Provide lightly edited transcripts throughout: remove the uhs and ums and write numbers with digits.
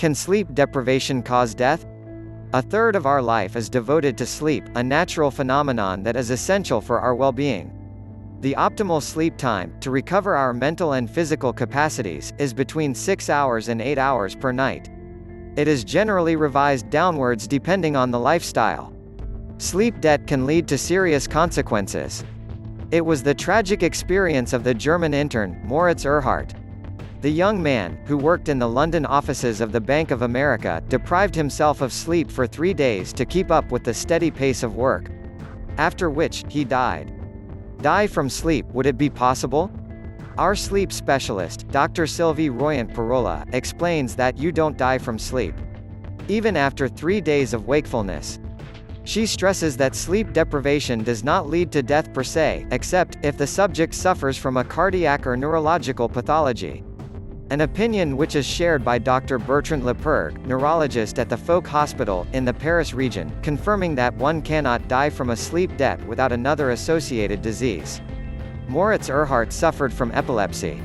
Can sleep deprivation cause death? A third of our life is devoted to sleep, a natural phenomenon that is essential for our well-being. The optimal sleep time, to recover our mental and physical capacities, is between 6 hours and 8 hours per night. It is generally revised downwards depending on the lifestyle. Sleep debt can lead to serious consequences. It was the tragic experience of the German intern, Moritz Erhardt. The young man, who worked in the London offices of the Bank of America, deprived himself of sleep for 3 days to keep up with the steady pace of work. After which, he died. Die from sleep, would it be possible? Our sleep specialist, Dr. Sylvie Royant-Parola, explains that you don't die from sleep. Even after 3 days of wakefulness. She stresses that sleep deprivation does not lead to death per se, except if the subject suffers from a cardiac or neurological pathology. An opinion which is shared by Dr. Bertrand Lepergue, neurologist at the Folk Hospital, in the Paris region, confirming that one cannot die from a sleep debt without another associated disease. Moritz Erhardt suffered from epilepsy.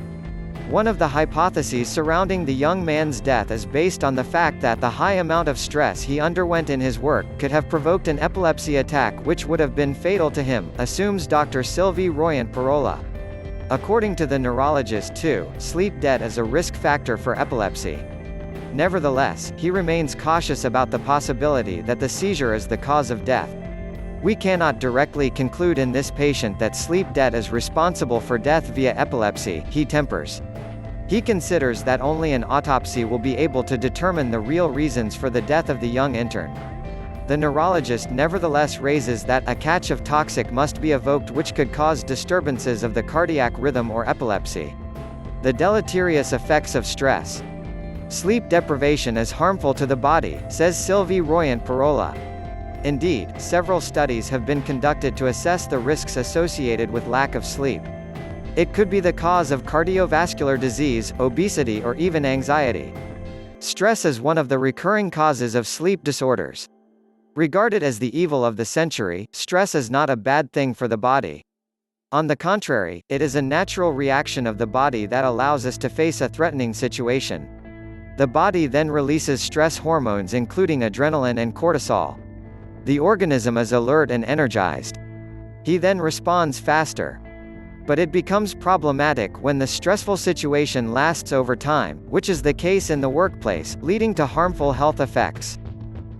One of the hypotheses surrounding the young man's death is based on the fact that the high amount of stress he underwent in his work could have provoked an epilepsy attack which would have been fatal to him, assumes Dr. Sylvie Royant-Parola. According to the neurologist too, sleep debt is a risk factor for epilepsy. Nevertheless, he remains cautious about the possibility that the seizure is the cause of death. We cannot directly conclude in this patient that sleep debt is responsible for death via epilepsy, he tempers. He considers that only an autopsy will be able to determine the real reasons for the death of the young intern. The neurologist nevertheless raises that a catch of toxic must be evoked which could cause disturbances of the cardiac rhythm or epilepsy. The deleterious effects of stress. Sleep deprivation is harmful to the body, says Sylvie Royant-Parola. Indeed, several studies have been conducted to assess the risks associated with lack of sleep. It could be the cause of cardiovascular disease, obesity or even anxiety. Stress is one of the recurring causes of sleep disorders. Regarded as the evil of the century, stress is not a bad thing for the body. On the contrary, it is a natural reaction of the body that allows us to face a threatening situation. The body then releases stress hormones including adrenaline and cortisol. The organism is alert and energized. He then responds faster. But it becomes problematic when the stressful situation lasts over time, which is the case in the workplace, leading to harmful health effects.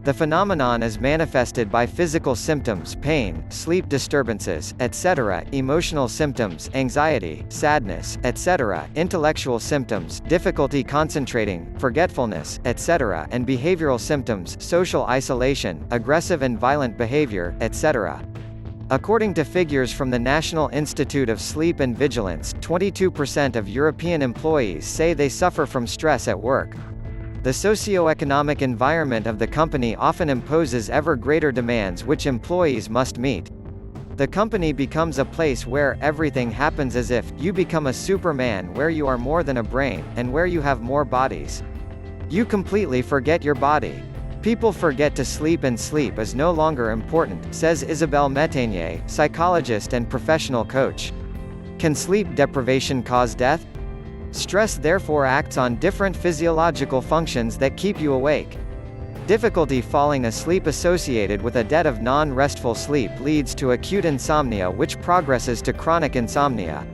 The phenomenon is manifested by physical symptoms, pain, sleep disturbances, etc., emotional symptoms, anxiety, sadness, etc., intellectual symptoms, difficulty concentrating, forgetfulness, etc., and behavioral symptoms, social isolation, aggressive and violent behavior, etc. According to figures from the National Institute of Sleep and Vigilance, 22% of European employees say they suffer from stress at work. The socio-economic environment of the company often imposes ever greater demands which employees must meet. The company becomes a place where everything happens as if you become a Superman, where you are more than a brain, and where you have more bodies. You completely forget your body. People forget to sleep, and sleep is no longer important, says Isabelle Métainier, psychologist and professional coach. Can sleep deprivation cause death? Stress therefore acts on different physiological functions that keep you awake. Difficulty falling asleep associated with a debt of non-restful sleep leads to acute insomnia which progresses to chronic insomnia.